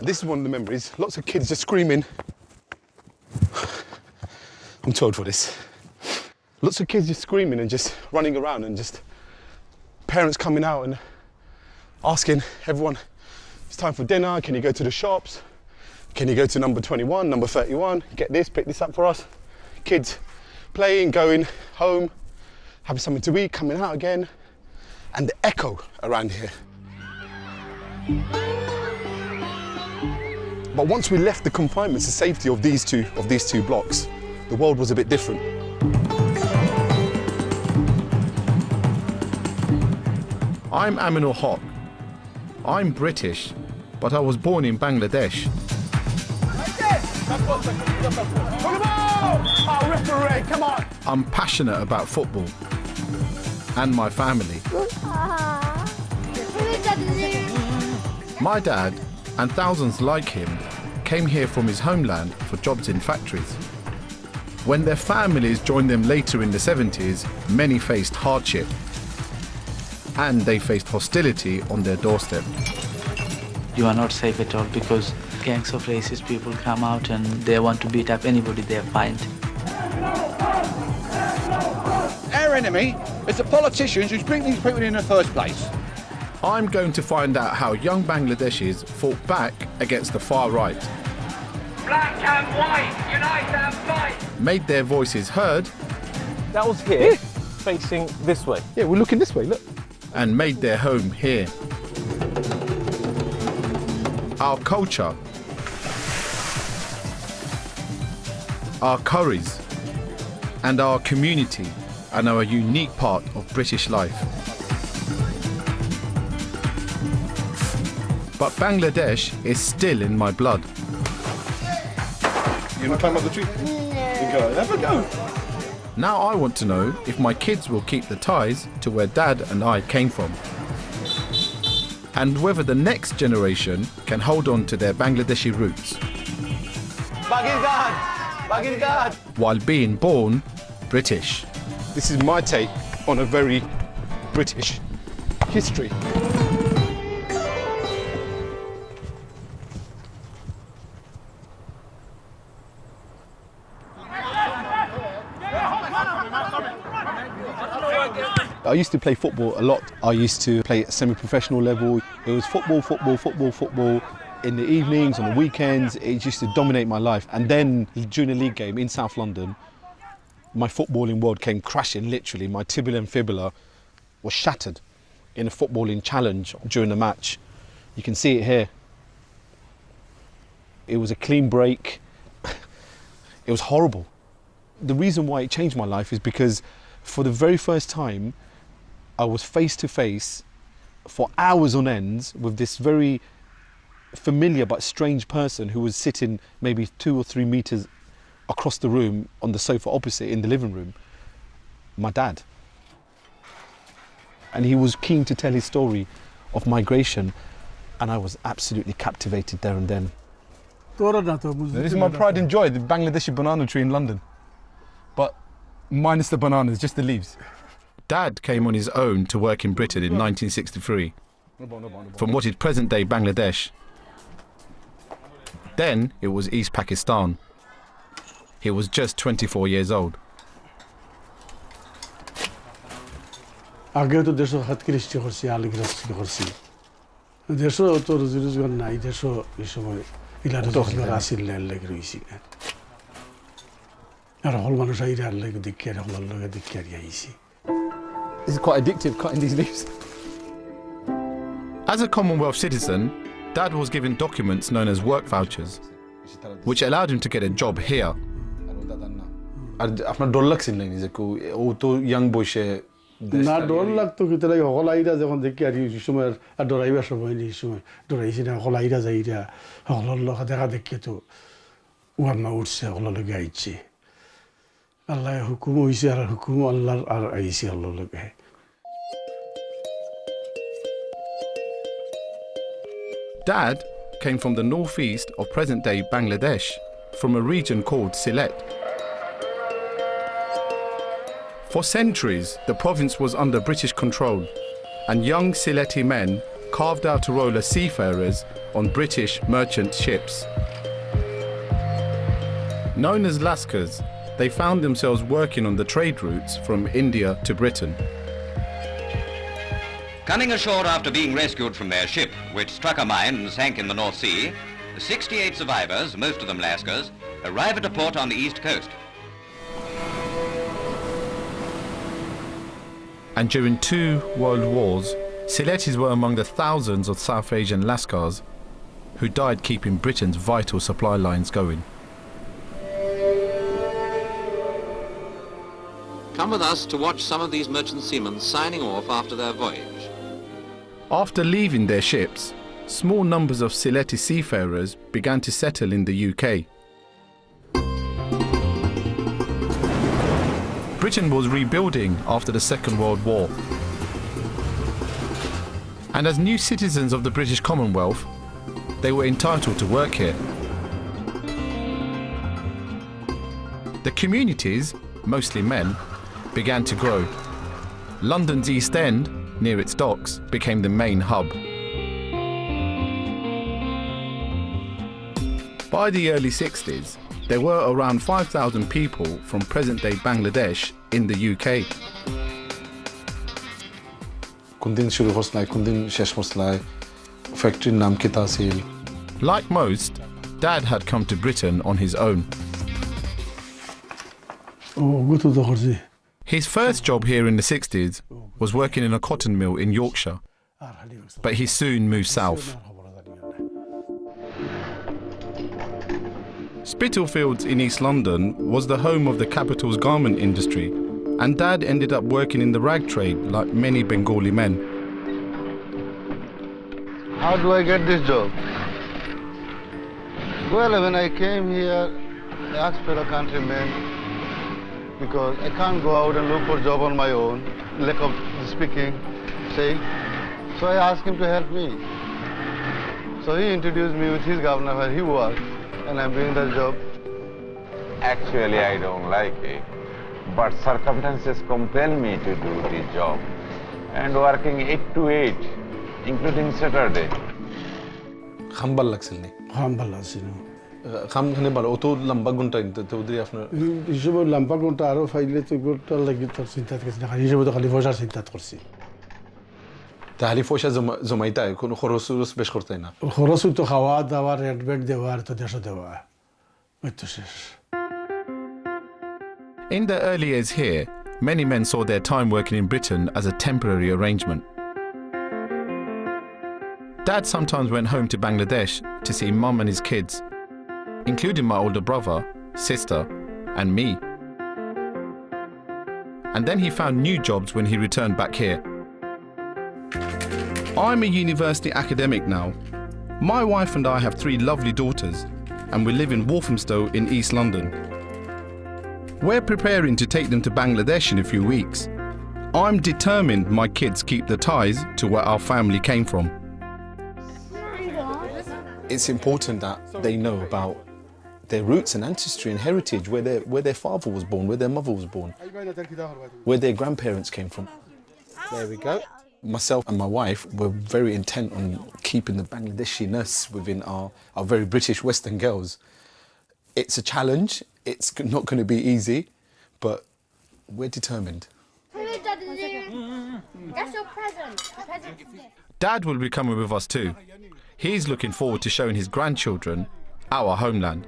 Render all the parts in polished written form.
And this is one of the memories. Lots of kids just screaming. I'm too old for this. Lots of kids just screaming and just running around, and just parents coming out and asking everyone, it's time for dinner, can you go to the shops? Can you go to number 21, number 31, get this, pick this up for us? Kids playing, going home, having something to eat, coming out again. And the echo around here. But once we left the confinements, the safety of these two blocks, the world was a bit different. I'm Aminul Haq. I'm British, but I was born in Bangladesh. Referee, come on! I'm passionate about football and my family. My dad, and thousands like him, came here from his homeland for jobs in factories. When their families joined them later in the 70s, many faced hardship. And they faced hostility on their doorstep. You are not safe at all because gangs of racist people come out and they want to beat up anybody they find. Our enemy is the politicians who bring these people in the first place. I'm going to find out how young Bangladeshis fought back against the far right. Black and white, unite and fight! Made their voices heard. That was here, facing this way. Yeah, we're looking this way, look. And made their home here. Our culture, our curries, and our community and our unique part of British life. But Bangladesh is still in my blood. You want to climb up the tree? No. Go, have a go. Now I want to know if my kids will keep the ties to where Dad and I came from. And whether the next generation can hold on to their Bangladeshi roots. While being born British. This is my take on a very British history. I used to play football a lot. I used to play at semi-professional level. It was football, football, football, football. In the evenings, on the weekends, it used to dominate my life. And then during a league game in South London, my footballing world came crashing, literally. My tibia and fibula was shattered in a footballing challenge during the match. You can see it here. It was a clean break. It was horrible. The reason why it changed my life is because for the very first time, I was face to face for hours on end with this very familiar but strange person who was sitting maybe 2 or 3 meters across the room on the sofa opposite in the living room, my dad. And he was keen to tell his story of migration, and I was absolutely captivated there and then. This is my pride and joy, the Bangladeshi banana tree in London. But minus the bananas, just the leaves. Dad came on his own to work in Britain in 1963, from what is present-day Bangladesh. Then it was East Pakistan. He was just 24 years old. আগেও তো দেশ হাত কৃষ্টি করছি আলি গ্রস্তি করছি দেশও তো রোজগার নাই দেশও এই সময় ইলা রোজগার আসিল লাগে রইছি না আর হল মানুষ আইরা লাগে দেখি আর হল লাগে দেখি আর আইছি This is quite addictive, cutting these leaves. As a Commonwealth citizen, Dad was given documents known as work vouchers, which allowed him to get a job here. আপনার ডর লাগছিল না যে ও তো ইয়াং বয়সে না ডর লাগতো কিন্তু লাগে হল আইরা যখন দেখি আর এই সময় আর ডরাইবার সময় নেই সময় ডরাইছি না হল আইরা যাইরা হল লোক দেখা দেখি তো ওয়ান্না উঠছে হল লগে আইছে আল্লাহ হুকুম হইছে আর হুকুম আল্লাহর আর আইছে হল লগে Dad came from the northeast of present-day Bangladesh, from a region called Sylhet. For centuries, the province was under British control, and young Sylheti men carved out a role as seafarers on British merchant ships. Known as Lascars, they found themselves working on the trade routes from India to Britain. Coming ashore after being rescued from their ship, which struck a mine and sank in the North Sea, the 68 survivors, most of them Lascars, arrive at a port on the east coast. And during 2 world wars, Siletis were among the thousands of South Asian Lascars who died keeping Britain's vital supply lines going. Come with us to watch some of these merchant seamen signing off after their voyage. After leaving their ships, small numbers of Sylheti seafarers began to settle in the UK. Britain was rebuilding after the Second World War. And as new citizens of the British Commonwealth, they were entitled to work here. The communities, mostly men, began to grow. London's East End, near its docks, became the main hub. By the early 60s, there were around 5,000 people from present-day Bangladesh in the UK. Like most, Dad had come to Britain on his own. His first job here in the 60s was working in a cotton mill in Yorkshire, but he soon moved south. Spitalfields in East London was the home of the capital's garment industry, and Dad ended up working in the rag trade like many Bengali men. How do I get this job? Well, when I came here, I asked for a countryman because I can't go out and look for a job on my own, lack of speaking, say. So I asked him to help me. So he introduced me with his governor where he worked, and I'm doing that job. Actually, I don't like it, but circumstances compel me to do the job. And working 8 to 8, including Saturday. Khambal laksilni. Khambal laksilni. Kham khane balo auto lamba gunta inte to udri afna. Hisobo lamba gunta aro faile to gunta lagi tar sintat kesna khali hisobo to khali foshar sintat korsi. تحلي فوشة زمايتا يكونوا خروسوس بيش خرطينا. خروسو تو خواد دوار ريدبيد دوار تو دشو دوار. متوشش. In the early years here, many men saw their time working in Britain as a temporary arrangement. Dad sometimes went home to Bangladesh to see Mum and his kids, including my older brother, sister, and me. And then he found new jobs when he returned back here. I'm a university academic now. My wife and I have 3 lovely daughters, and we live in Walthamstow in East London. We're preparing to take them to Bangladesh in a few weeks. I'm determined my kids keep the ties to where our family came from. It's important that they know about their roots and ancestry and heritage, where their father was born, where their mother was born, where their grandparents came from. There we go. Myself and my wife were very intent on keeping the Bangladeshi-ness within our very British Western girls. It's a challenge, it's not going to be easy, but we're determined. That's your present. Dad will be coming with us too. He's looking forward to showing his grandchildren our homeland.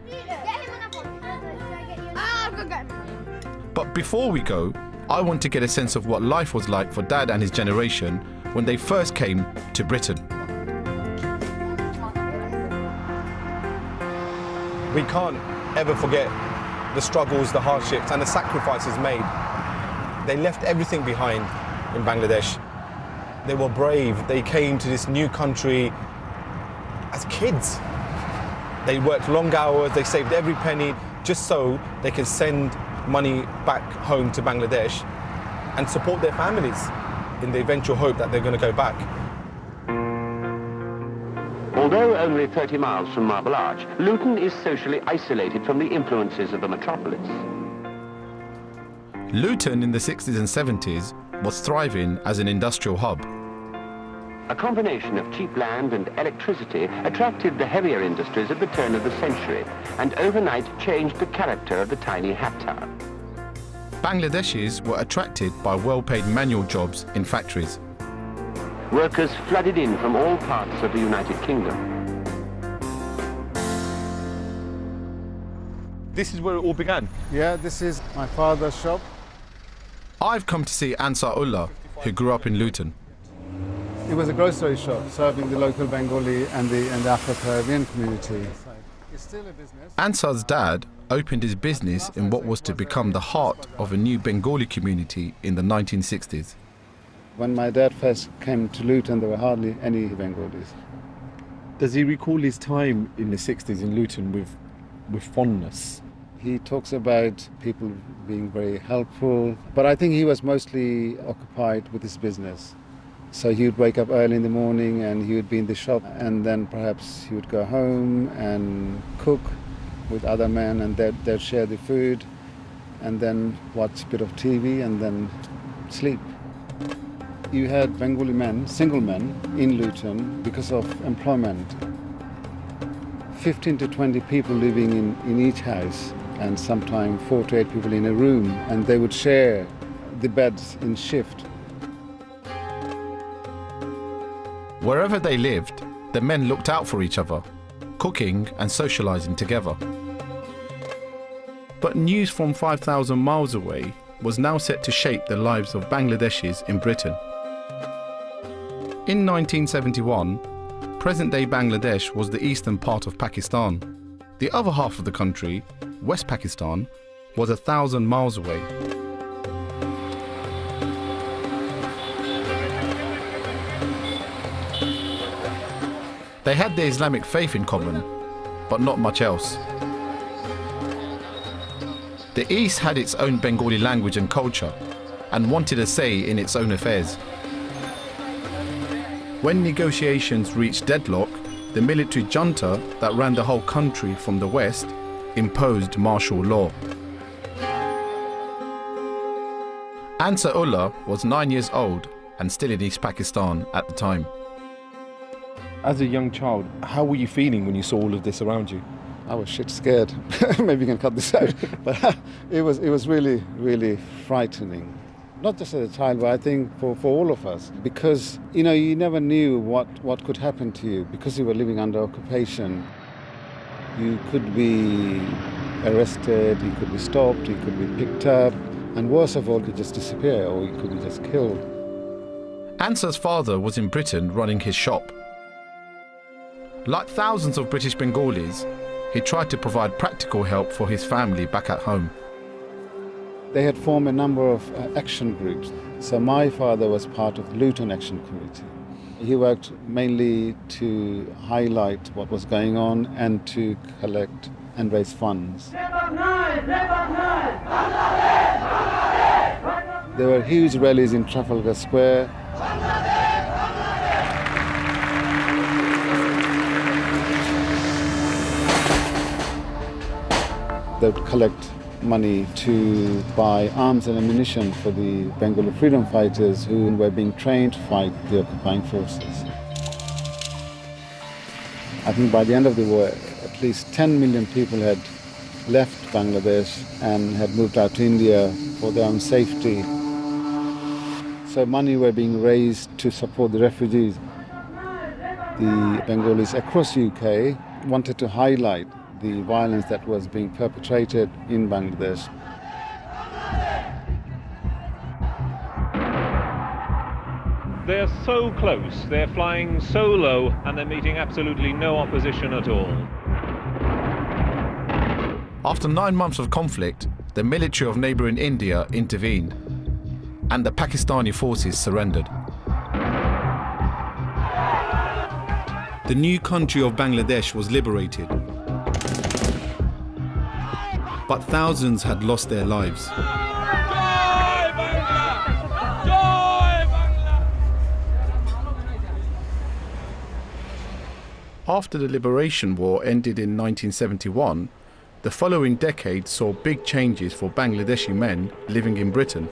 But before we go, I want to get a sense of what life was like for Dad and his generation when they first came to Britain. We can't ever forget the struggles, the hardships and the sacrifices made. They left everything behind in Bangladesh. They were brave. They came to this new country as kids. They worked long hours, they saved every penny just so they can send money back home to Bangladesh and support their families in the eventual hope that they're going to go back. Although only 30 miles from Marble Arch, Luton is socially isolated from the influences of the metropolis. Luton in the 60s and 70s was thriving as an industrial hub. A combination of cheap land and electricity attracted the heavier industries at the turn of the century and overnight changed the character of the tiny hat town. Bangladeshis were attracted by well-paid manual jobs in factories. Workers flooded in from all parts of the United Kingdom. This is where it all began? Yeah, this is my father's shop. I've come to see Ansar Ullah, who grew up in Luton. It was a grocery shop serving the local Bengali and the Afro-Caribbean community. It's still a business. Ansar's dad opened his business in what was to become the heart of a new Bengali community in the 1960s. When my dad first came to Luton, there were hardly any Bengalis. Does he recall his time in the 60s in Luton with fondness? He talks about people being very helpful, but I think he was mostly occupied with his business. So he would wake up early in the morning and he would be in the shop, and then perhaps he would go home and cook with other men, and they'd share the food and then watch a bit of TV and then sleep. You had Bengali men, single men, in Luton because of employment. 15 to 20 people living in each house, and sometimes 4 to 8 people in a room, and they would share the beds in shift. Wherever they lived, the men looked out for each other, cooking and socializing together. But news from 5,000 miles away was now set to shape the lives of Bangladeshis in Britain. In 1971, present-day Bangladesh was the eastern part of Pakistan. The other half of the country, West Pakistan, was 1,000 miles away. They had the Islamic faith in common, but not much else. The East had its own Bengali language and culture, and wanted a say in its own affairs. When negotiations reached deadlock, the military junta that ran the whole country from the West imposed martial law. Ansar Ullah was 9 years old and still in East Pakistan at the time. As a young child, how were you feeling when you saw all of this around you? I was shit scared. Maybe you can cut this out. But it was really, really frightening. Not just as a child, but I think for all of us. Because, you know, you never knew what could happen to you because you were living under occupation. You could be arrested, you could be stopped, you could be picked up, and worst of all, you could just disappear or you could be just killed. Ansar's father was in Britain running his shop. Like thousands of British Bengalis, he tried to provide practical help for his family back at home. They had formed a number of action groups. So my father was part of the Luton Action Committee. He worked mainly to highlight what was going on and to collect and raise funds. There were huge rallies in Trafalgar Square. They would collect money to buy arms and ammunition for the Bengali freedom fighters who were being trained to fight the occupying forces. I think by the end of the war, at least 10 million people had left Bangladesh and had moved out to India for their own safety. So money were being raised to support the refugees. The Bengalis across UK wanted to highlight the violence that was being perpetrated in Bangladesh. They're so close, they're flying so low, and they're meeting absolutely no opposition at all. After 9 months of conflict, the military of neighbouring India intervened, and the Pakistani forces surrendered. The new country of Bangladesh was liberated, but thousands had lost their lives. After the Liberation War ended in 1971, the following decade saw big changes for Bangladeshi men living in Britain.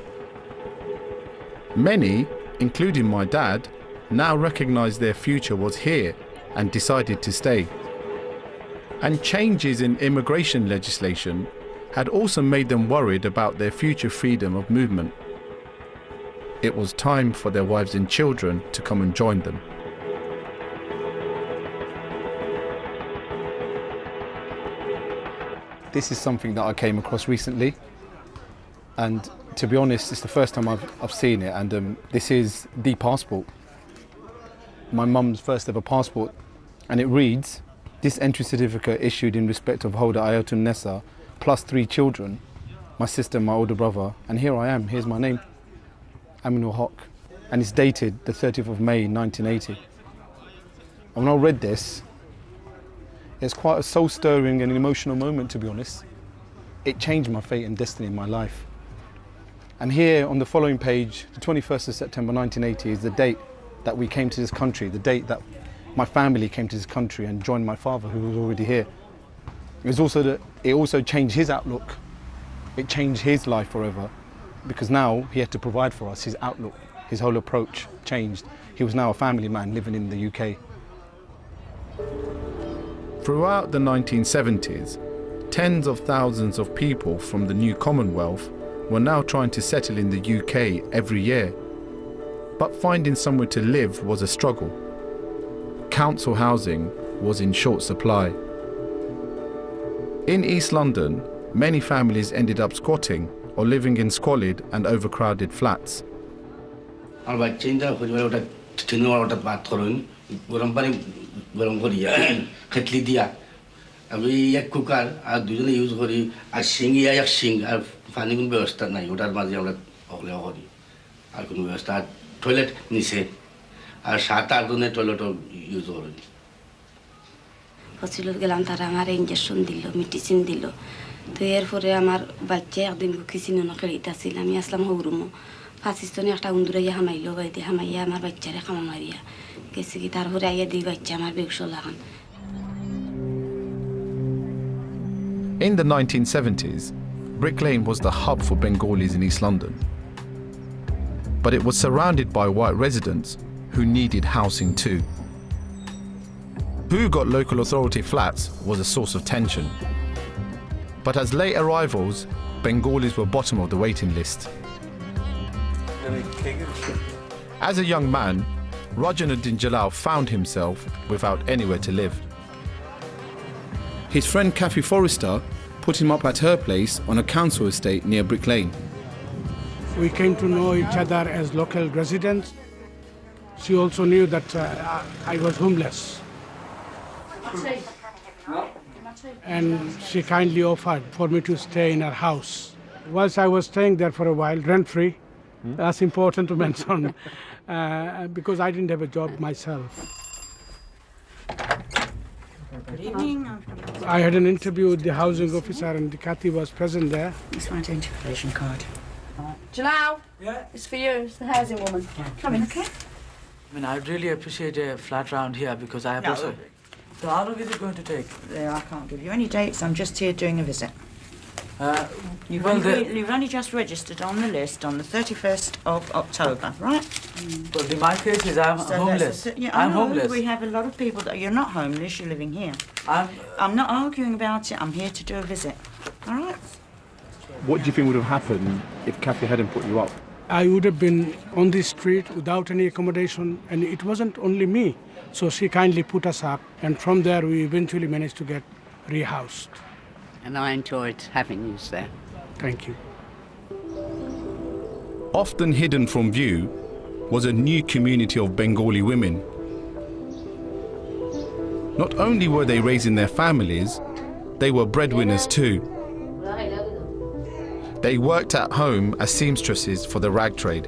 Many, including my dad, now recognised their future was here and decided to stay. And changes in immigration legislation had also made them worried about their future freedom of movement. It was time for their wives and children to come and join them. This is something that I came across recently, and to be honest, it's the first time I've seen it, and this is the passport. My mum's first ever passport, and it reads, "This entry certificate issued in respect of holder Ayatun Nessa, plus 3 children, my sister and my older brother, and here I am, here's my name, Aminul Haq," and it's dated the 30th of May 1980. And when I read this, it's quite a soul-stirring and emotional moment, to be honest. It changed my fate and destiny in my life. And here on the following page, the 21st of September 1980 is the date that we came to this country, the date that my family came to this country and joined my father, who was already here. It also changed his outlook. It changed his life forever, because now he had to provide for us. His outlook, his whole approach changed. He was now a family man living in the UK. Throughout the 1970s, tens of thousands of people from the new Commonwealth were now trying to settle in the UK every year. But finding somewhere to live was a struggle. Council housing was in short supply. In East London, many families ended up squatting or living in squalid and overcrowded flats. Toilet নিছে আর 7-8 জনের toilet use করে hospital গেলাম তারা আমার injection দিল medicine দিল তো এরপরে আমার বাচ্চা একদিন কিছু না খেলিতাছিল আমি আসলাম হৌরুমো পাকিস্তানে একটা উন্দুরাইয়া হামাইলো বাইতে হামাইয়া আমার বাচ্চারে খামা মারিয়া গেছে কি তারপরে আইয়া দুই বাচ্চা আমার বেকশো লাগান In the 1970s, Brick Lane was the hub for Bengalis in East London. But it was surrounded by white residents who needed housing too. Who got local authority flats was a source of tension. But as late arrivals, Bengalis were bottom of the waiting list. As a young man, Rajanuddin Jalal found himself without anywhere to live. His friend Kathy Forrester put him up at her place on a council estate near Brick Lane. We came to know each other as local residents. She also knew that I was homeless. And she kindly offered for me to stay in her house. Whilst I was staying there for a while, rent-free, that's important to mention, because I didn't have a job myself. Good evening. I had an interview with the housing officer and Kathy was present there. This one's identification card. Jalal, yeah, it's for you. It's the housing woman. Yeah. Come in, okay? I mean, I'd really appreciate a flat round here because I have also... So how long is it going to take? I can't give you any dates. I'm just here doing a visit. You've only just registered on the list on the 31st of October, right? Well, my case is I'm homeless. I'm homeless. We have a lot of people that you're not homeless. You're living here. I'm not arguing about it. I'm here to do a visit. All right. What do you think would have happened if Kathy hadn't put you up? I would have been on the street without any accommodation, and it wasn't only me. So she kindly put us up, and from there we eventually managed to get rehoused. And I enjoyed having you there. Thank you. Often hidden from view was a new community of Bengali women. Not only were they raising their families, they were breadwinners too. They worked at home as seamstresses for the rag trade.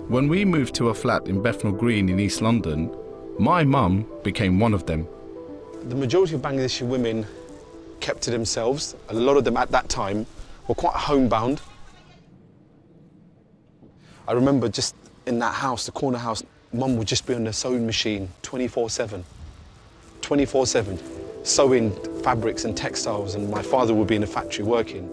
When we moved to a flat in Bethnal Green in East London, my mum became one of them. The majority of Bangladeshi women kept to themselves. A lot of them at that time were quite homebound. I remember just in that house, the corner house, Mum would just be on the sewing machine 24/7. 24/7, sewing fabrics and textiles, and my father would be in a factory working.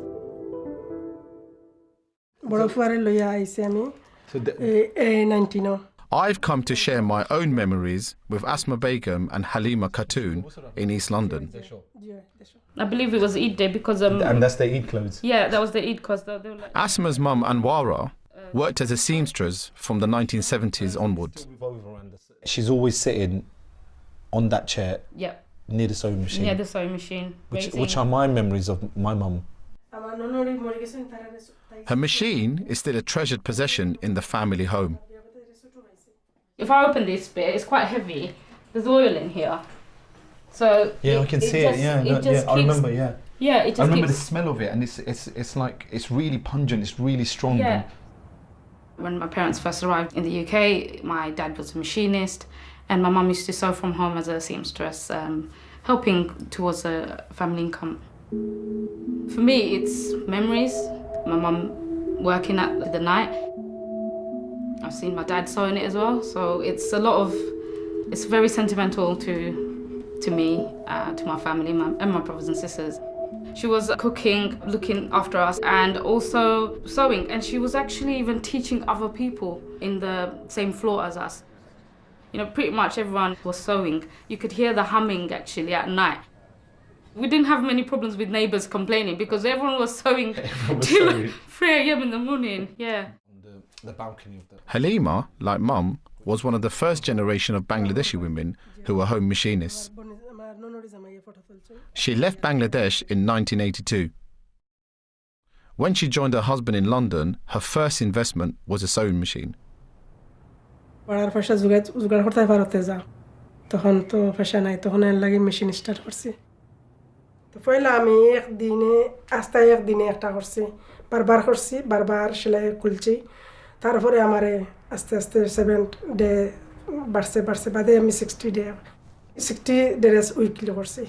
I've come to share my own memories with Asma Begum and Halima Khatun in East London. I believe it was Eid day because... and that's their Eid clothes? Yeah, that was the Eid because they were like... Asma's mum, Anwara, worked as a seamstress from the 1970s onwards. She's always sitting on that chair near the sewing machine. Near the sewing machine. Which are my memories of my mum. Her machine is still a treasured possession in the family home. If I open this bit, it's quite heavy. There's oil in here. So yeah, I can see it. Yeah, I remember. Yeah. Yeah, it just I remember the smell of it, and it's like it's really pungent. It's really strong. Yeah. When my parents first arrived in the UK, my dad was a machinist, and my mum used to sew from home as a seamstress, helping towards a family income. For me, it's memories. My mum working at the night. I've seen my dad sewing it as well, so it's it's very sentimental to me, to my family, and my brothers and sisters. She was cooking, looking after us, and also sewing, and she was actually even teaching other people in the same floor as us. You know, pretty much everyone was sewing. You could hear the humming actually at night. We didn't have many problems with neighbours complaining because everyone was sewing till 3 a.m. in the morning. Yeah. The balcony of the... Halima, like mum, was one of the first generation of Bangladeshi women who were home machinists. She left Bangladesh in 1982. When she joined her husband in London, her first investment was a sewing machine. তো পয়লা আমি একদিনে একটা করছি বারবার সেলাই খুলছি তারপরে আমারে আস্তে আস্তে 7 ডে বাড়ছে বাদে আমি 60 ডেজ উইকলি করছি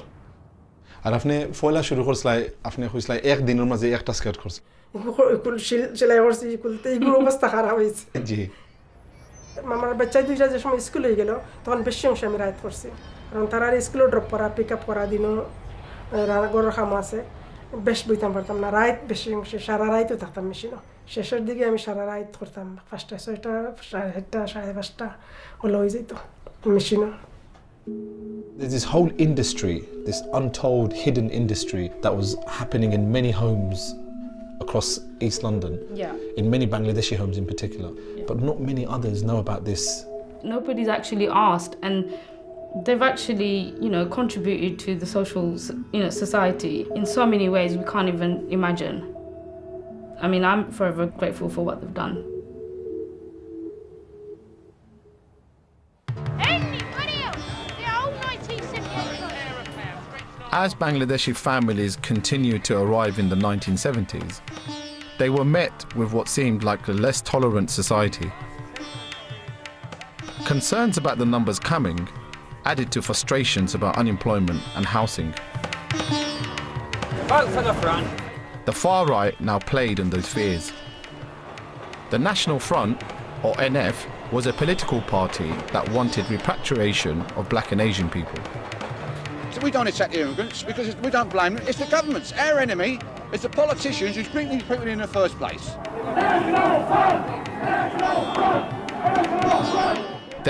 আর আপনি পয়লা শুরু করছিলেন আপনি কইছিলেন একদিনের মাঝে একটা স্কার্ট করছি সেলাই করছি খুলতে এগুলো অবস্থা খারাপ হয়েছে জি আমার বাচ্চা দুইটা যে সময় স্কুলে গেল তখন বেশি অংশ আমি রাইড করছি কারণ তারা স্কুলে ড্রপ করা পিক আপ করা দিনও গরুর খামা আছে বেশ বইতাম পারতাম না রাইত বেশি অংশে সারা রাইতও থাকতাম মেশিনও শেষের দিকে আমি সারা রাইত করতাম 5টা 6টা 7টা 5:30 হলো হয়ে যেত মেশিনও There's this whole industry, this untold hidden industry that was happening in many homes across East London, in many Bangladeshi homes in particular, but not many others know about this. Nobody's actually asked, and they've actually, contributed to the social, society in so many ways we can't even imagine. I mean, I'm forever grateful for what they've done. As Bangladeshi families continued to arrive in the 1970s, they were met with what seemed like a less tolerant society. Concerns about the numbers coming added to frustrations about unemployment and housing. Vote for the front. The far right now played on those fears. The National Front, or NF, was a political party that wanted repatriation of black and Asian people. So we don't attack the immigrants because we don't blame them. It's the governments. Our enemy is the politicians who bring these people in the first place.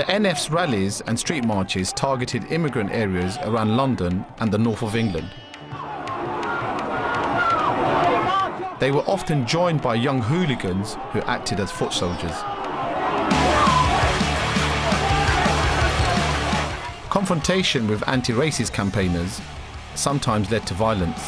The NF's rallies and street marches targeted immigrant areas around London and the north of England. They were often joined by young hooligans who acted as foot soldiers. Confrontation with anti-racist campaigners sometimes led to violence.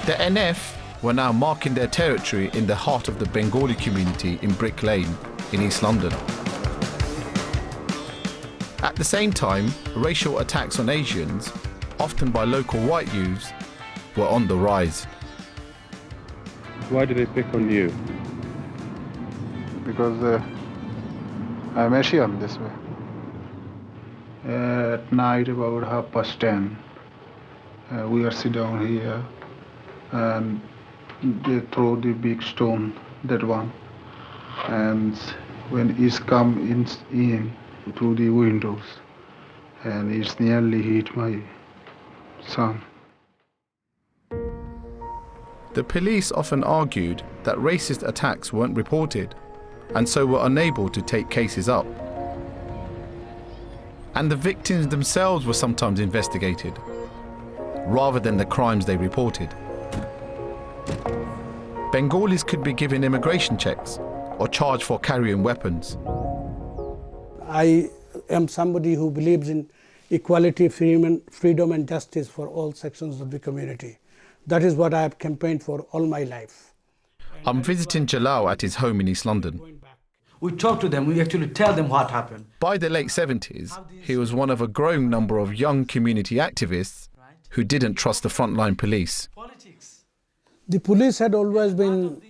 The NF were now marking their territory in the heart of the Bengali community in Brick Lane in East London. At the same time, racial attacks on Asians, often by local white youths, were on the rise. Why do they pick on you? Because I'm Asian this way. At night about 10:30, we are sit down here and they throw the big stone, that one. And when it's come in through the windows and it's nearly hit my son. The police often argued that racist attacks weren't reported and so were unable to take cases up. And the victims themselves were sometimes investigated, rather than the crimes they reported. Bengalis could be given immigration checks or charged for carrying weapons. I am somebody who believes in equality, freedom and justice for all sections of the community. That is what I have campaigned for all my life. I'm visiting Jalal at his home in East London. We talk to them, we actually tell them what happened. By the late 70s, he was one of a growing number of young community activists who didn't trust the frontline police. The police had always been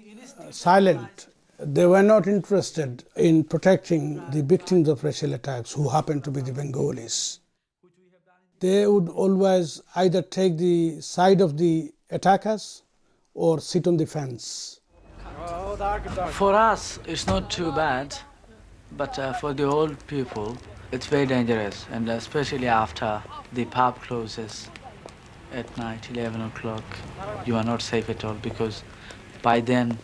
silent. They were not interested in protecting the victims of racial attacks who happened to be the Bengalis. They would always either take the side of the attackers or sit on the fence. For us, it's not too bad, but for the old people, it's very dangerous, and especially after the pub closes at night, 11 o'clock, you are not safe at all, because by then,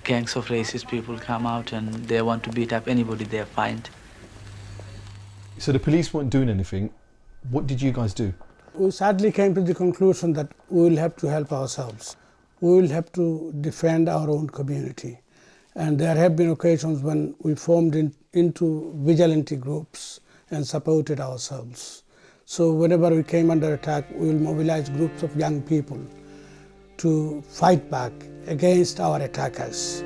gangs of racist people come out and they want to beat up anybody they find. So the police weren't doing anything. What did you guys do? We sadly came to the conclusion that we will have to help ourselves. We will have to defend our own community. And there have been occasions when we formed into vigilante groups and supported ourselves. So whenever we came under attack, we will mobilize groups of young people to fight back against our attackers.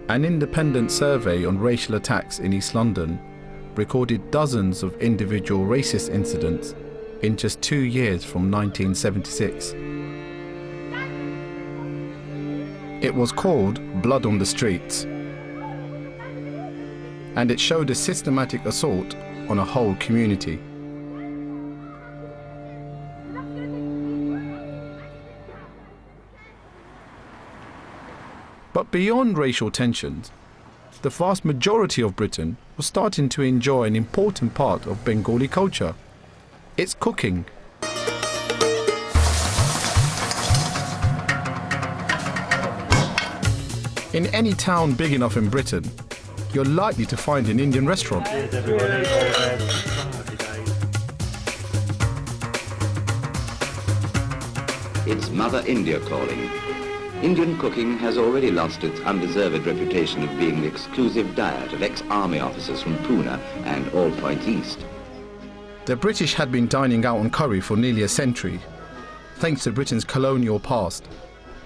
An independent survey on racial attacks in East London recorded dozens of individual racist incidents in just 2 years from 1976. It was called Blood on the Streets, and it showed a systematic assault on a whole community. But beyond racial tensions, the vast majority of Britain was starting to enjoy an important part of Bengali culture. It's cooking. In any town big enough in Britain, you're likely to find an Indian restaurant. It's Mother India calling. Indian cooking has already lost its undeserved reputation of being the exclusive diet of ex-army officers from Pune and all points east. The British had been dining out on curry for nearly a century, thanks to Britain's colonial past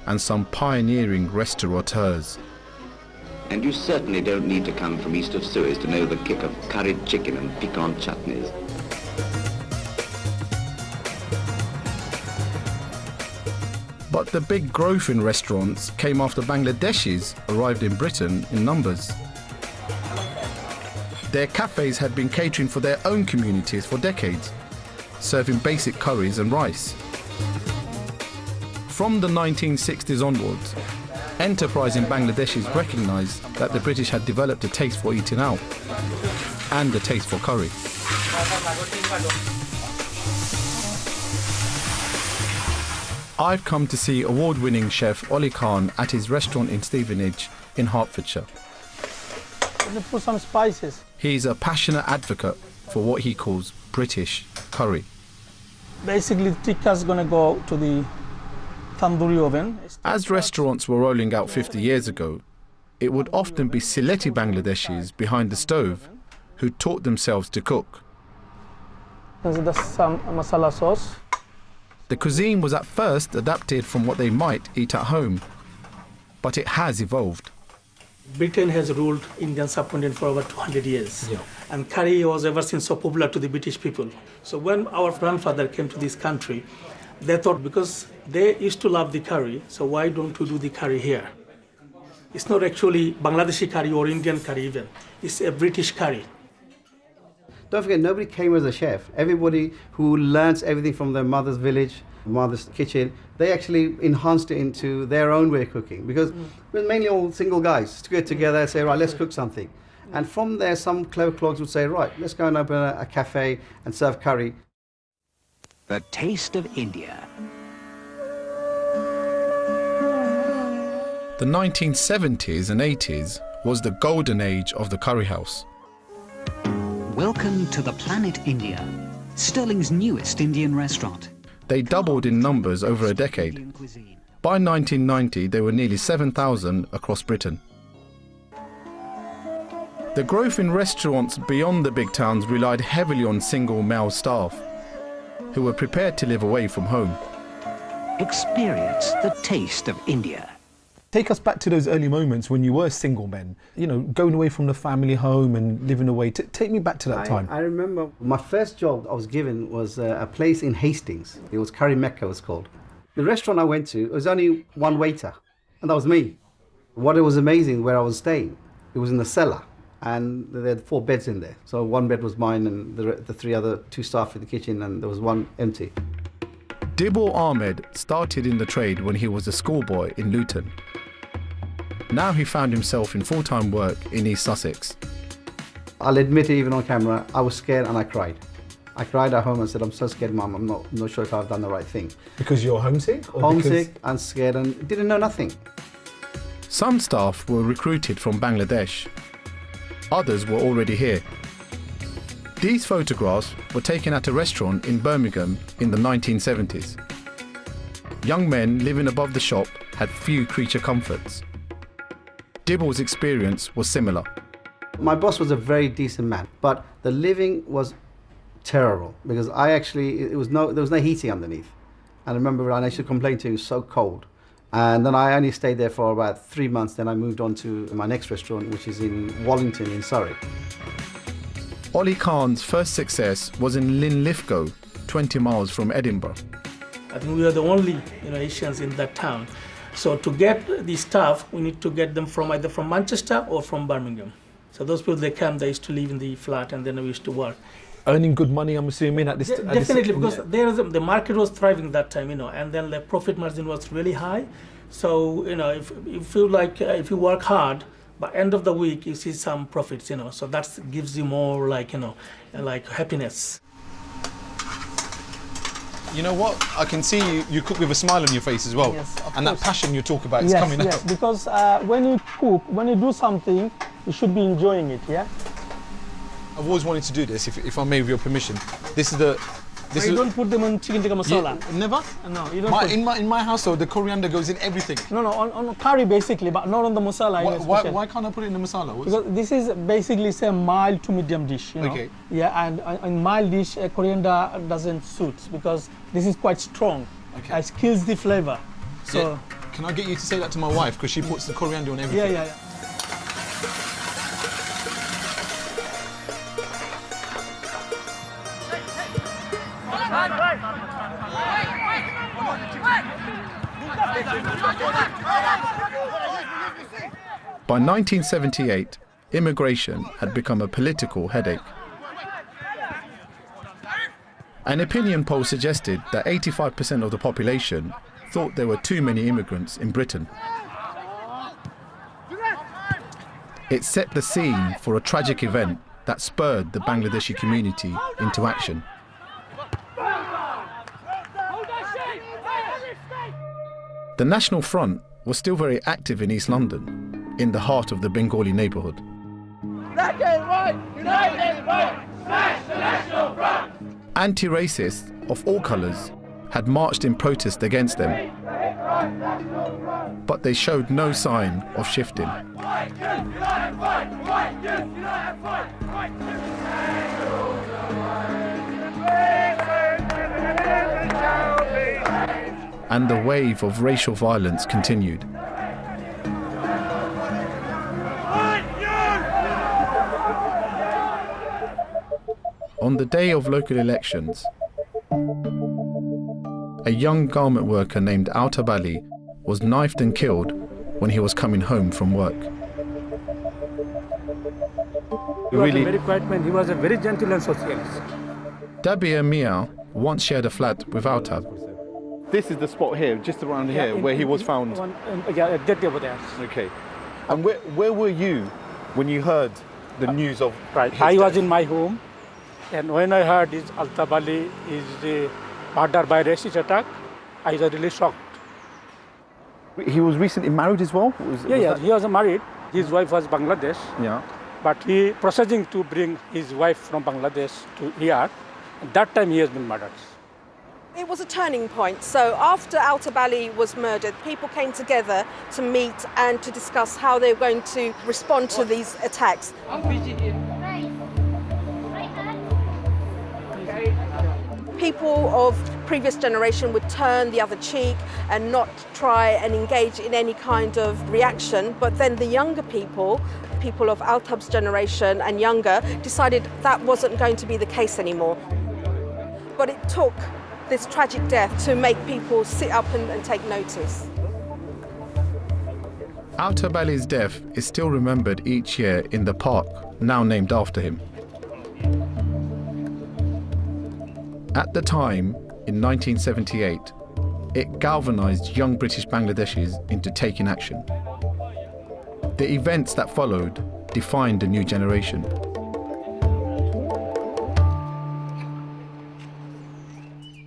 and some pioneering restaurateurs. And you certainly don't need to come from east of Suez to know the kick of curried chicken and piquant chutneys. But the big growth in restaurants came after Bangladeshis arrived in Britain in numbers. Their cafes had been catering for their own communities for decades, serving basic curries and rice. From the 1960s onwards, enterprising Bangladeshis recognized that the British had developed a taste for eating out and a taste for curry. I've come to see award-winning chef Oli Khan at his restaurant in Stevenage in Hertfordshire. Put some spices. He's a passionate advocate for what he calls British curry. Basically, tikka's going to go to the tandoori oven. As restaurants were rolling out 50 years ago, it would often be Sylheti Bangladeshis behind the stove who taught themselves to cook. This is some masala sauce. The cuisine was at first adapted from what they might eat at home, but it has evolved. Britain has ruled Indian subcontinent for over 200 years. And curry was ever since so popular to the British people. So when our grandfather came to this country, they thought because they used to love the curry, so why don't we do the curry here? It's not actually Bangladeshi curry or Indian curry even. It's a British curry. Don't forget, nobody came as a chef. Everybody who learns everything from their mother's village, mother's kitchen, they actually enhanced it into their own way of cooking, because we're mainly all single guys to get together and say, right, let's cook something. And from there, some clever clogs would say, right, let's go and open a cafe and serve curry. The taste of India. The 1970s and 80s was the golden age of the curry house. Welcome to the Planet India, Stirling's newest Indian restaurant. They doubled in numbers over a decade. By 1990, there were nearly 7,000 across Britain. The growth in restaurants beyond the big towns relied heavily on single male staff, who were prepared to live away from home. Experience the taste of India. Take us back to those early moments when you were single men, you know, going away from the family home and living away. Take me back to that time. I remember my first job I was given was a place in Hastings. It was Curry Mecca, it was called. The restaurant I went to, it was only one waiter, and that was me. What was amazing, where I was staying, it was in the cellar, and there had 4 beds in there. So one bed was mine, and the 2 staff in the kitchen, and there was one empty. Dibble Ahmed started in the trade when he was a schoolboy in Luton. Now he found himself in full-time work in East Sussex. I'll admit it, even on camera, I was scared and I cried. I cried at home and said, I'm so scared, Mum, I'm not sure if I've done the right thing. Because you're homesick? Or homesick and scared and didn't know nothing. Some staff were recruited from Bangladesh. Others were already here. These photographs were taken at a restaurant in Birmingham in the 1970s. Young men living above the shop had few creature comforts. Dibble's experience was similar. My boss was a very decent man, but the living was terrible because there was no heating underneath. And I remember I used to complain to him, it was so cold. And then I only stayed there for about 3 months. Then I moved on to my next restaurant, which is in Wallington in Surrey. Ollie Khan's first success was in Linlithgow, 20 miles from Edinburgh. I think we were the only Asians in that town. So to get the staff, we need to get them from either from Manchester or from Birmingham. So those people, they used to live in the flat, and then we used to work. Earning good money, I'm assuming, at this Definitely, because the market was thriving that time, and then the profit margin was really high. So, if you work hard, by end of the week, you see some profits, so that gives you more like happiness. You know what? I can see you cook with a smile on your face as well. Yes, of and course. that passion you talk about is coming out. Yes, because when you cook, when you do something, you should be enjoying it, yeah? I've always wanted to do this, if I may, with your permission. You don't put them on chicken tikka masala. Yeah, never? No, you don't. In my household, the coriander goes in everything. No, on curry basically, but not on the masala. Why can't I put it in the masala? Because this is basically a mild to medium dish, Okay. Yeah, and in mild dish, coriander doesn't suit because this is quite strong. Okay. It kills the flavor. So. Yeah. Can I get you to say that to my wife, because she puts the coriander on everything? Yeah. By 1978, immigration had become a political headache. An opinion poll suggested that 85% of the population thought there were too many immigrants in Britain. It set the scene for a tragic event that spurred the Bangladeshi community into action. The National Front was still very active in East London, in the heart of the Bengali neighbourhood. Black and white, united front, smash the National Front! Anti-racists of all colours had marched in protest against them, but they showed no sign of shifting. And the wave of racial violence continued. On the day of local elections, a young garment worker named Autab Ali was knifed and killed when he was coming home from work. He was a very quiet man. He was a very gentle and socialist. Dabir Mia once shared a flat with Autab. This is the spot here, just around here, where he was found. Dead over there. Okay. And where were you when you heard the news of I was in my home, and when I heard Autab Ali is murdered by racist attack, I was really shocked. He was recently married as well? He was married. His wife was Bangladesh. Yeah. But he processing to bring his wife from Bangladesh to here. At that time he has been murdered. It was a turning point. So after Al-Tabali was murdered, people came together to meet and to discuss how they were going to respond to these attacks. People of previous generation would turn the other cheek and not try and engage in any kind of reaction. But then the younger people of Al-Tab's generation and younger, decided that wasn't going to be the case anymore. But it took this tragic death to make people sit up and take notice. Al-Tabali's death is still remembered each year in the park, now named after him. At the time, in 1978, it galvanized young British Bangladeshis into taking action. The events that followed defined a new generation.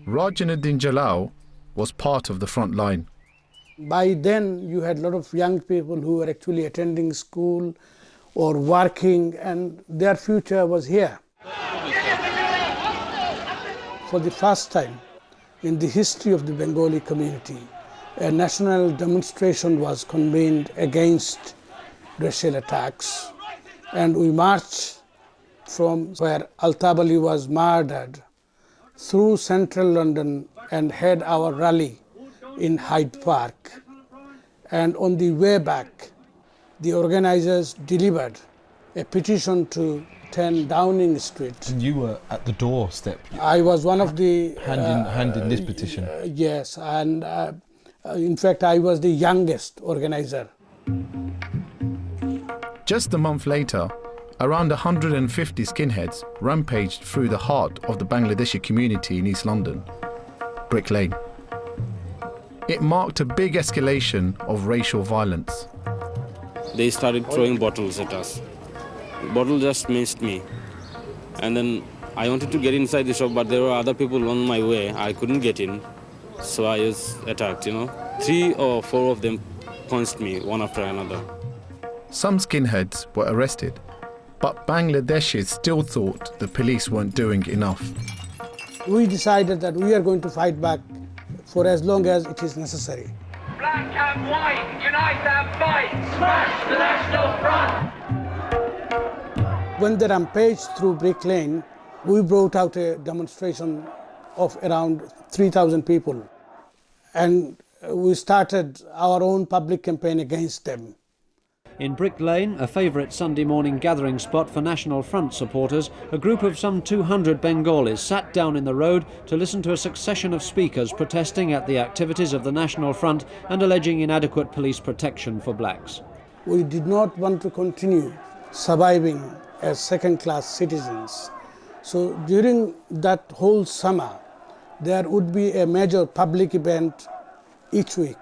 Rajanuddin Jalal was part of the front line. By then, you had a lot of young people who were actually attending school or working, and their future was here. For the first time in the history of the Bengali community, a national demonstration was convened against racial attacks, and we marched from where Al-Tabali was murdered through central London and had our rally in Hyde Park. And on the way back, the organizers delivered a petition to 10 Downing Street. And you were at the doorstep. I was one of the... hand in this petition. Yes, and in fact I was the youngest organizer. Just a month later, around 150 skinheads rampaged through the heart of the Bangladeshi community in East London, Brick Lane. It marked a big escalation of racial violence. They started throwing bottles at us. The bottle just missed me. And then I wanted to get inside the shop, but there were other people on my way. I couldn't get in, so I was attacked, 3 or 4 of them punched me, one after another. Some skinheads were arrested, but Bangladeshis still thought the police weren't doing enough. We decided that we are going to fight back for as long as it is necessary. Black and white, unite and fight! Smash the National Front! When the rampage through Brick Lane, we brought out a demonstration of around 3,000 people. And we started our own public campaign against them. In Brick Lane, a favourite Sunday morning gathering spot for National Front supporters, a group of some 200 Bengalis sat down in the road to listen to a succession of speakers protesting at the activities of the National Front and alleging inadequate police protection for blacks. We did not want to continue surviving as second-class citizens. So during that whole summer, there would be a major public event each week,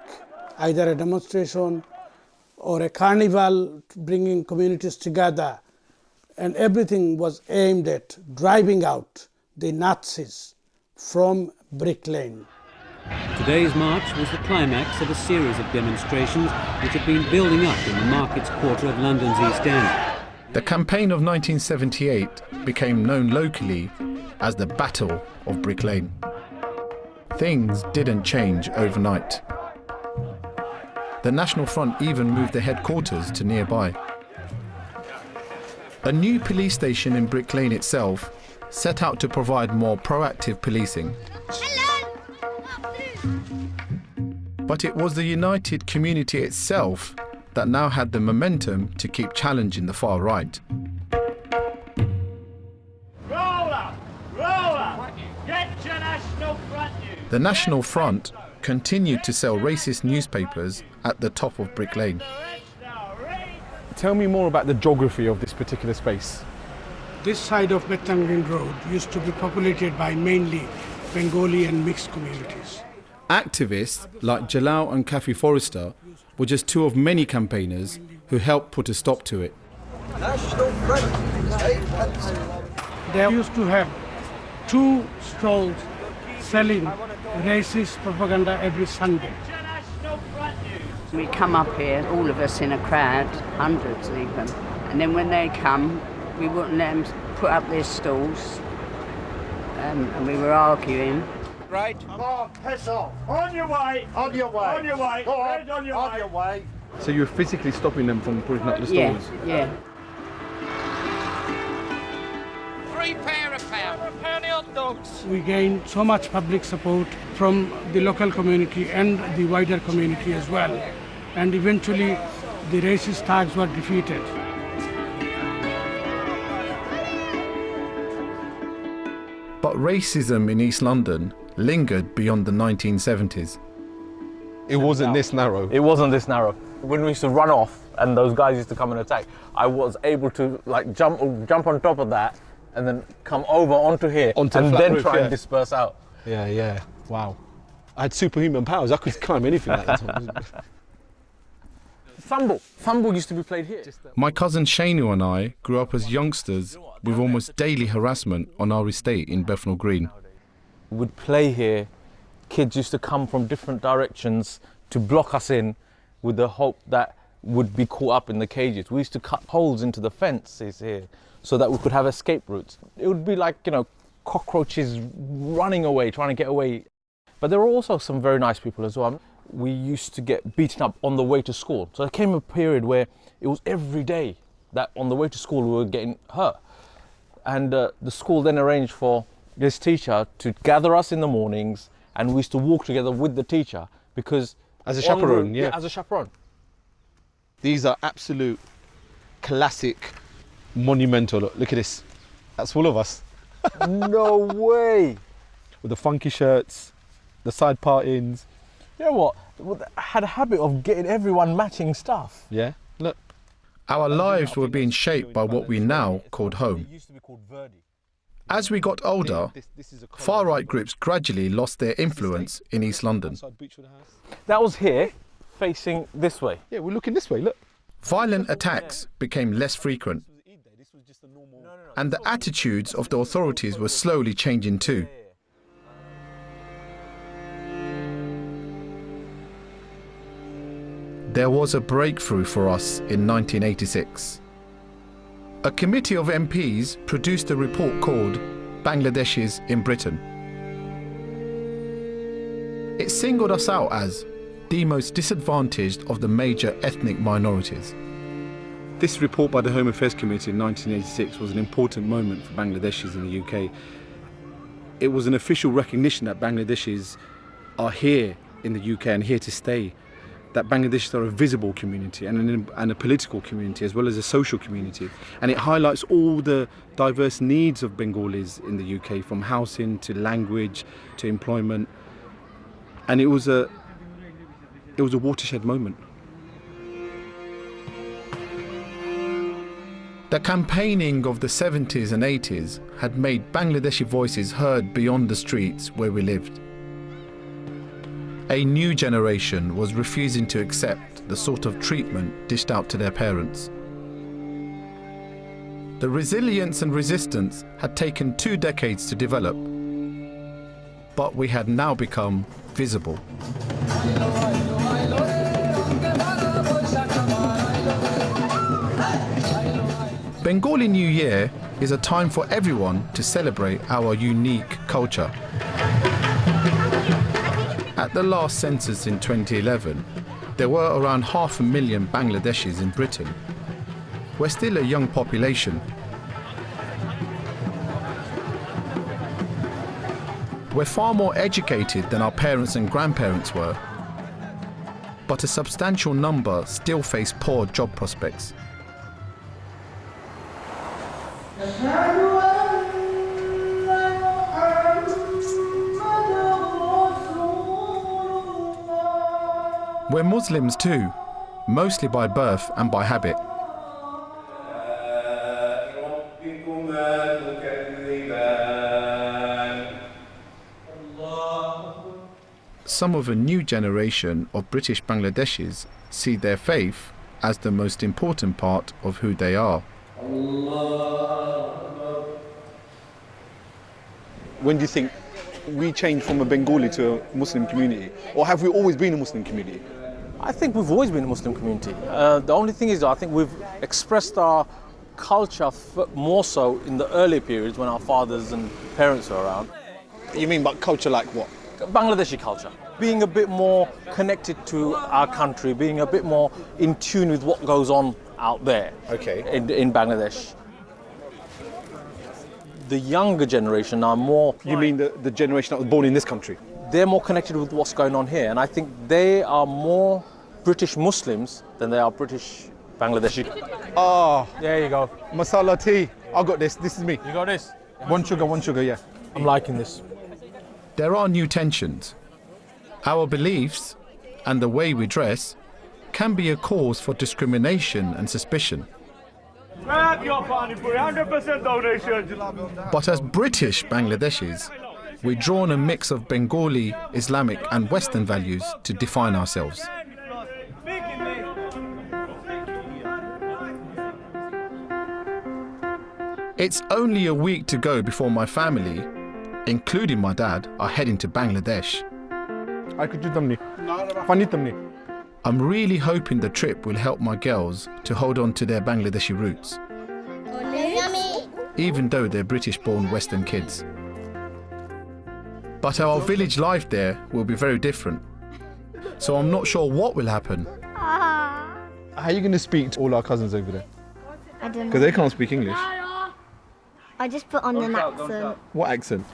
either a demonstration or a carnival bringing communities together, and everything was aimed at driving out the Nazis from Brick Lane. Today's march was the climax of a series of demonstrations which had been building up in the Markets quarter of London's East End. The campaign of 1978 became known locally as the Battle of Brick Lane. Things didn't change overnight. The National Front even moved their headquarters to nearby. A new police station in Brick Lane itself set out to provide more proactive policing. But it was the united community itself that now had the momentum to keep challenging the far right. Roller! Roller! Get your National Front news! The National Front continued to sell racist newspapers at the top of Brick Lane. Tell me more about the geography of this particular space. This side of Betangrin Road used to be populated by mainly Bengali and mixed communities. Activists like Jalal and Kathy Forrester were just two of many campaigners who helped put a stop to it. They used to have 2 stalls selling racist propaganda every Sunday. We come up here, all of us in a crowd, hundreds even, and then when they come, we wouldn't let them put up their stalls, and we were arguing. Right? Come on, piss off. On your way. On your way. On your way. Go on, on your way. So you were physically stopping them from putting up the stalls? Yeah. 3 pair of pound hot dogs. We gained so much public support from the local community and the wider community as well. And eventually the racist thugs were defeated. But racism in East London lingered beyond the 1970s. It wasn't this narrow. It wasn't this narrow. When we used to run off and those guys used to come and attack, I was able to like jump on top of that and then come over onto here and then try and disperse out. Yeah. Wow. I had superhuman powers. I could climb anything at the time. Fumble used to be played here. My cousin Shanu and I grew up as youngsters with almost daily harassment on our estate in Bethnal Green. We'd play here. Kids used to come from different directions to block us in with the hope that we'd be caught up in the cages. We used to cut holes into the fences here so that we could have escape routes. It would be like, cockroaches running away, trying to get away. But there were also some very nice people as well. We used to get beaten up on the way to school. So there came a period where it was every day that on the way to school we were getting hurt. And the school then arranged for this teacher to gather us in the mornings, and we used to walk together with the teacher because... As a chaperone, yeah. As a chaperone. These are absolute classic, monumental. Look at this. That's full of us. No way. With the funky shirts, the side partings. You know what? I had a habit of getting everyone matching stuff. Yeah, look. Our lives were being shaped by what we now called home. As we got older, far-right groups gradually lost their influence in East London. That was here, facing this way. Yeah, we're looking this way, look. Violent attacks became less frequent, and the attitudes of the authorities were slowly changing too. There was a breakthrough for us in 1986. A committee of MPs produced a report called Bangladeshis in Britain. It singled us out as the most disadvantaged of the major ethnic minorities. This report by the Home Affairs Committee in 1986 was an important moment for Bangladeshis in the UK. It was an official recognition that Bangladeshis are here in the UK and here to stay. That Bangladeshis are a visible community and a political community as well as a social community. And it highlights all the diverse needs of Bengalis in the UK, from housing to language to employment. And it was a watershed moment. The campaigning of the 70s and 80s had made Bangladeshi voices heard beyond the streets where we lived. A new generation was refusing to accept the sort of treatment dished out to their parents. The resilience and resistance had taken 2 decades to develop, but we had now become visible. Bengali New Year is a time for everyone to celebrate our unique culture. At the last census in 2011, there were around 500,000 Bangladeshis in Britain. We're still a young population. We're far more educated than our parents and grandparents were, but a substantial number still face poor job prospects. We're Muslims too, mostly by birth and by habit. Some of a new generation of British Bangladeshis see their faith as the most important part of who they are. When do you think we changed from a Bengali to a Muslim community? Or have we always been a Muslim community? I think we've always been a Muslim community. The only thing is, I think we've expressed our culture more so in the early periods when our fathers and parents were around. You mean by culture like what? Bangladeshi culture. Being a bit more connected to our country, being a bit more in tune with what goes on out there in Bangladesh. The younger generation are more... You mean the generation that was born in this country? They're more connected with what's going on here, and I think they are more British Muslims than they are British Bangladeshi. Oh, there you go. Masala tea. I got this. This is me. You got this? One sugar, yeah. I'm liking this. There are new tensions. Our beliefs and the way we dress can be a cause for discrimination and suspicion. Grab your Pani Puri, 100% donation. But as British Bangladeshis, we're drawn a mix of Bengali, Islamic and Western values to define ourselves. It's only a week to go before my family, including my dad, are heading to Bangladesh. I'm really hoping the trip will help my girls to hold on to their Bangladeshi roots, even though they're British-born Western kids. But our village life there will be very different, so I'm not sure what will happen. How are you going to speak to all our cousins over there? I don't know. Because they can't speak English. I just put on an accent. What accent?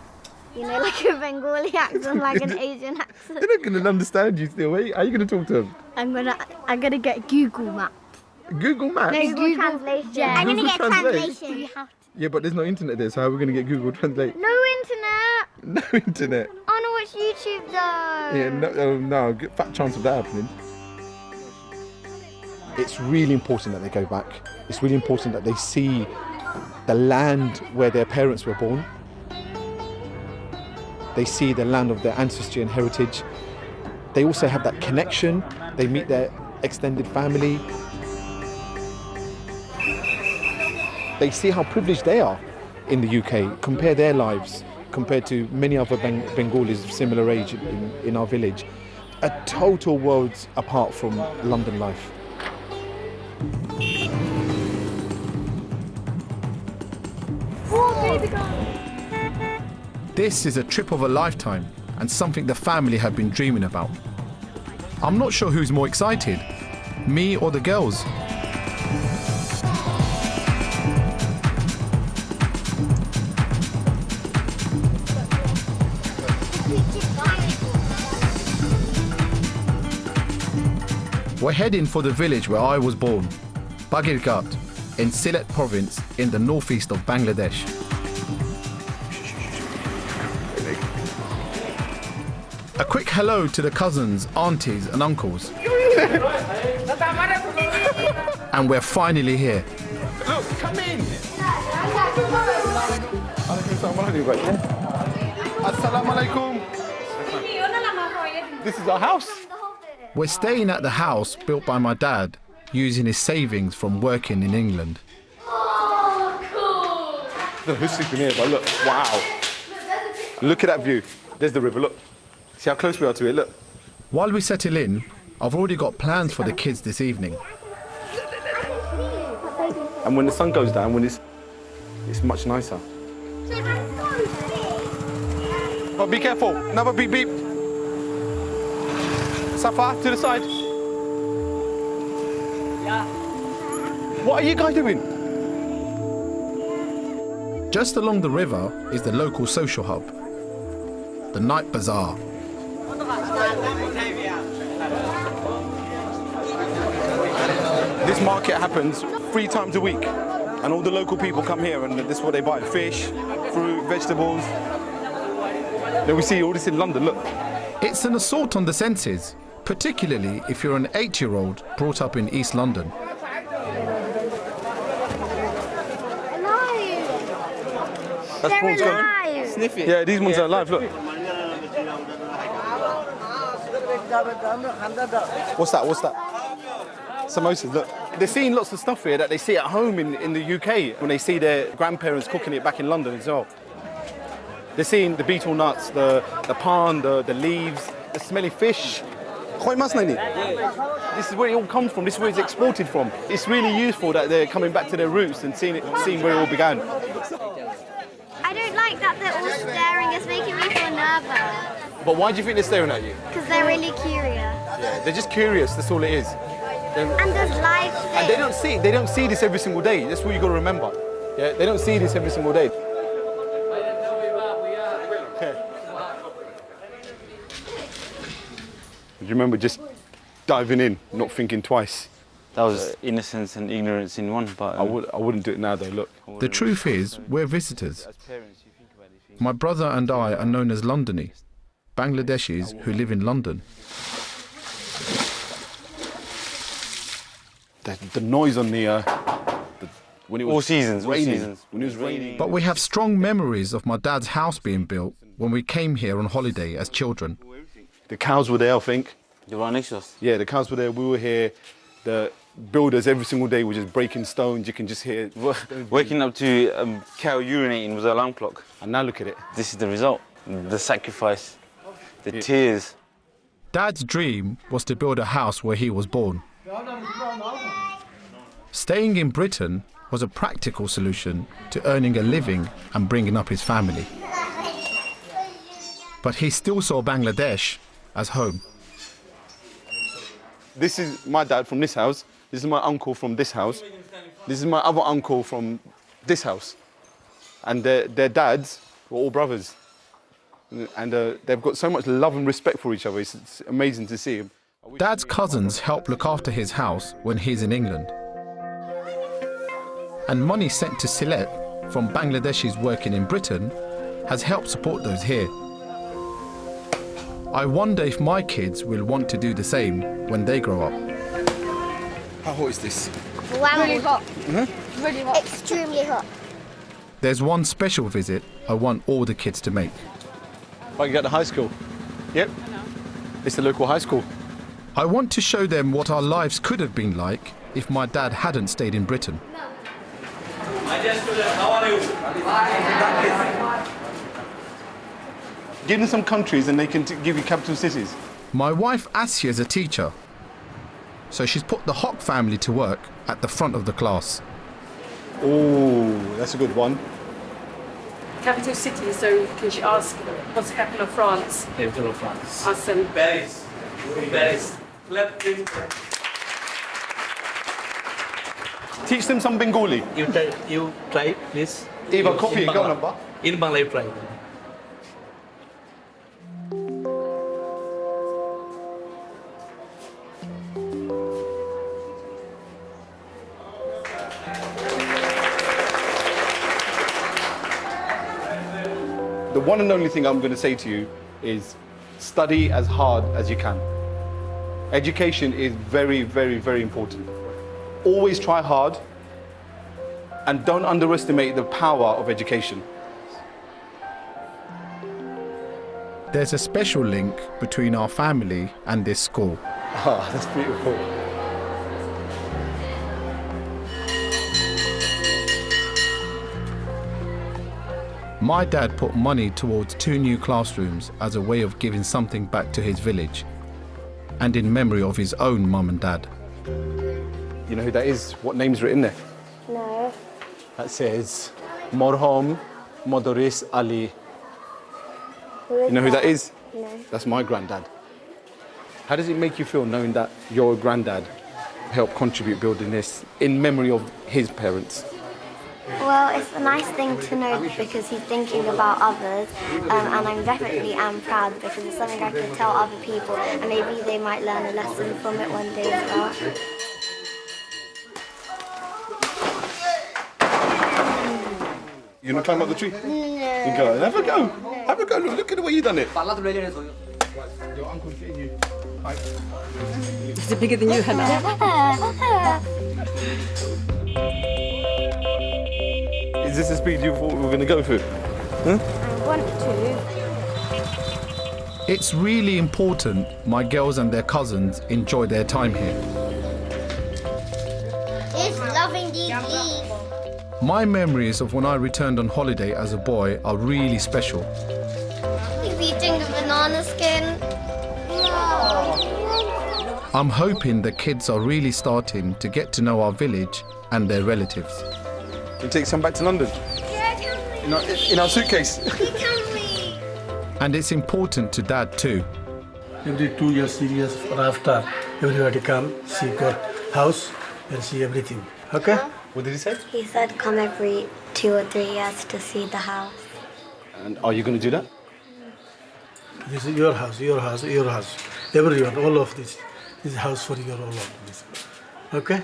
You know, like a Bengali accent, like an Asian accent. They're not going to understand you still. How are you going to talk to them? I'm gonna get Google Maps. Google Maps? No, Google Translation. Yeah. I'm gonna get translation. Yeah, but there's no internet there, so how are we going to get Google Translate? No internet. No internet. I want to watch YouTube though. Yeah, no, fat chance of that happening. It's really important that they go back. It's really important that they see the land where their parents were born. They see the land of their ancestry and heritage. They also have that connection. They meet their extended family. They see how privileged they are in the UK. Compare their lives compared to many other Bengalis of similar age in our village. A total worlds apart from London life. This is a trip of a lifetime and something the family have been dreaming about. I'm not sure who's more excited, me or the girls. We're heading for the village where I was born, Bagirghat, in Sylhet province in the northeast of Bangladesh. A quick hello to the cousins, aunties and uncles. And we're finally here. Look, come in! Assalamu alaikum. This is our house. We're staying at the house built by my dad, using his savings from working in England. I don't know who's sleeping here, but look, wow. Look at that view. There's the river, look. See how close we are to it, look. While we settle in, I've already got plans for the kids this evening. And when the sun goes down, it's much nicer. But be careful, another beep beep. Safa, to the side. Yeah. What are you guys doing? Just along the river is the local social hub, the night bazaar. This market happens 3 times a week, and all the local people come here, and this is what they buy: fish, fruit, vegetables. Then we see all this in London, look. It's an assault on the senses, particularly if you're an 8-year-old brought up in East London. That's prawns going. Sniff it. Yeah, these ones are alive, look. What's that? Samosas, look. They're seeing lots of stuff here that they see at home in the UK when they see their grandparents cooking it back in London as well. They're seeing the betel nuts, the palm, the leaves, the smelly fish. Quite masnani. This is where it all comes from. This is where it's exported from. It's really useful that they're coming back to their roots and seeing where it all began. I don't like that they're all staring. It's making me feel nervous. But why do you think they're staring at you? Because they're really curious. Yeah, they're just curious. That's all it is. And there's life there. And they don't see this every single day. That's what you got to remember. Yeah, they don't see this every single day. Do you remember just diving in, not thinking twice? That was innocence and ignorance in one, but... I wouldn't do it now though, look. The truth is, we're visitors. My brother and I are known as Londonese, Bangladeshis who live in London. The noise on when it was all seasons. When it was raining. But we have strong memories of my dad's house being built when we came here on holiday as children. The cows were there, I think. They were next to us. Yeah, the cows were there. We were here. The builders every single day were just breaking stones. You can just hear. Waking up to cow urinating with an alarm clock. And now look at it. This is the result. The sacrifice, the tears. Dad's dream was to build a house where he was born. Staying in Britain was a practical solution to earning a living and bringing up his family. But he still saw Bangladesh as home. This is my dad from this house. This is my uncle from this house. This is my other uncle from this house. And their dads were all brothers. And they've got so much love and respect for each other. It's amazing to see them. Dad's cousins help look after his house when he's in England. And money sent to Sylhet from Bangladeshis working in Britain has helped support those here. I wonder if my kids will want to do the same when they grow up. How hot is this? Really hot. Huh? Really hot. Extremely hot. There's one special visit I want all the kids to make. Right, you got the high school? Yep. It's the local high school. I want to show them what our lives could have been like if my dad hadn't stayed in Britain. My dear student, how are you? Give them some countries and they can give you capital cities. My wife Asya is a teacher, so she's put the Hock family to work at the front of the class. Oh, that's a good one. Capital city, so can she ask what's the capital of France? Capital of France. Awesome. Paris. Paris. Teach them some Bengali. You try, please. Eva, copy it, go number. In Bangla, try. The one and only thing I'm going to say to you is study as hard as you can. Education is very, very, very important. Always try hard and don't underestimate the power of education. There's a special link between our family and this school. Ah, that's beautiful. My dad put money towards 2 new classrooms as a way of giving something back to his village and in memory of his own mum and dad. You know who that is? What name's written there? No. That says Morhom Modoris Ali. You know who that is? No. That's my granddad. How does it make you feel knowing that your granddad helped contribute building this in memory of his parents? Well, it's a nice thing to know because he's thinking about others, and I definitely am proud because it's something I can tell other people, and maybe they might learn a lesson from it one day as well. You gonna climb up the tree? No. You go. Have a go. No. Have a go. Look at the way you done it. Your uncle's getting you. Right. Is it bigger than you, Hannah? Is this the speed you thought we were going to go through? Huh? I want to. It's really important my girls and their cousins enjoy their time here. It's loving these leaves. My memories of when I returned on holiday as a boy are really special. He's eating the banana skin. I'm hoping the kids are really starting to get to know our village and their relatives. Can you take some back to London? Yeah, can we? In our suitcase. Can we? And it's important to Dad too. Every 2 years, 3 years after, everybody come, see your house and see everything. Okay? What did he say? He said come every 2 or 3 years to see the house. And are you going to do that? This is your house, your house, your house. Everyone, all of this. This is house for your all of this. Okay?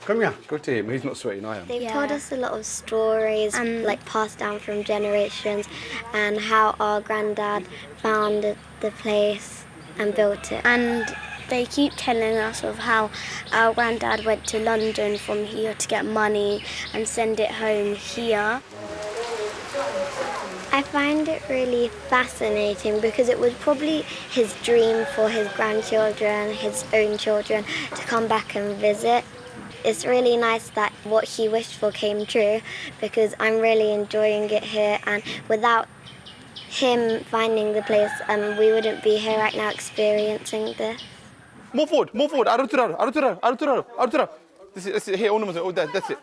Come here. Good to him. He's not sweating, I am. They've told us a lot of stories and like passed down from generations, and how our granddad founded the place and built it. And they keep telling us of how our granddad went to London from here to get money and send it home here. I find it really fascinating because it was probably his dream for his grandchildren, his own children, to come back and visit. It's really nice that what he wished for came true, because I'm really enjoying it here, and without him finding the place, we wouldn't be here right now experiencing this. More forward. This is here, oh, that's it.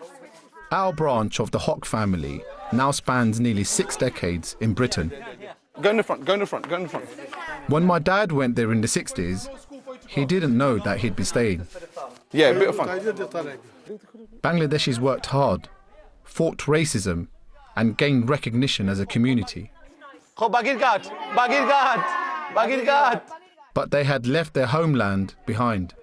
Our branch of the Hock family now spans nearly 6 decades in Britain. Go in the front. When my dad went there in the 60s, he didn't know that he'd be staying. Yeah, a bit of fun. Bangladeshis worked hard, fought racism, and gained recognition as a community. But they had left their homeland behind.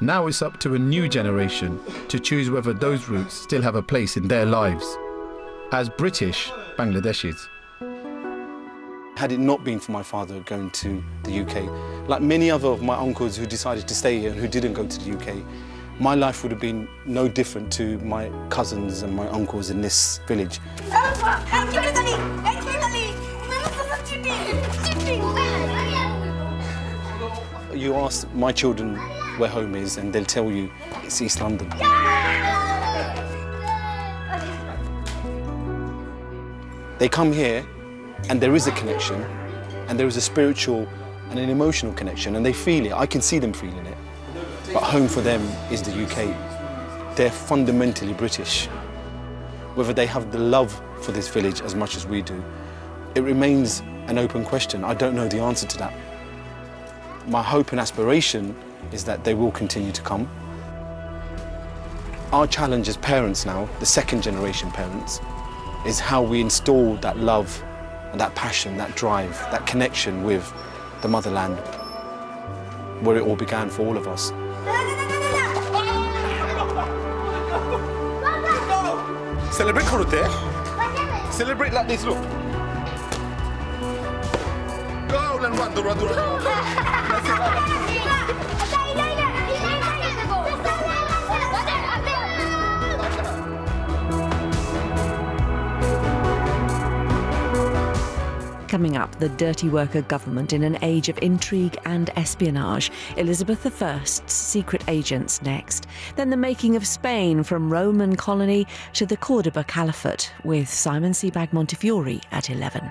Now it's up to a new generation to choose whether those roots still have a place in their lives as British Bangladeshis. Had it not been for my father going to the UK, like many other of my uncles who decided to stay here and who didn't go to the UK, my life would have been no different to my cousins and my uncles in this village. You ask my children where home is and they'll tell you it's East London. They come here and there is a connection, and there is a spiritual and an emotional connection, and they feel it. I can see them feeling it. But home for them is the UK. They're fundamentally British. Whether they have the love for this village as much as we do, it remains an open question. I don't know the answer to that. My hope and aspiration is that they will continue to come. Our challenge as parents now, the second generation parents, is how we install that love and that passion, that drive, that connection with the motherland, where it all began for all of us. Celebrate Karate. Celebrate like this, look. Go and run. Coming up, the dirty worker government in an age of intrigue and espionage. Elizabeth I's secret agents next. Then the making of Spain from Roman colony to the Cordoba Caliphate with Simon Sebag Montefiore at 11.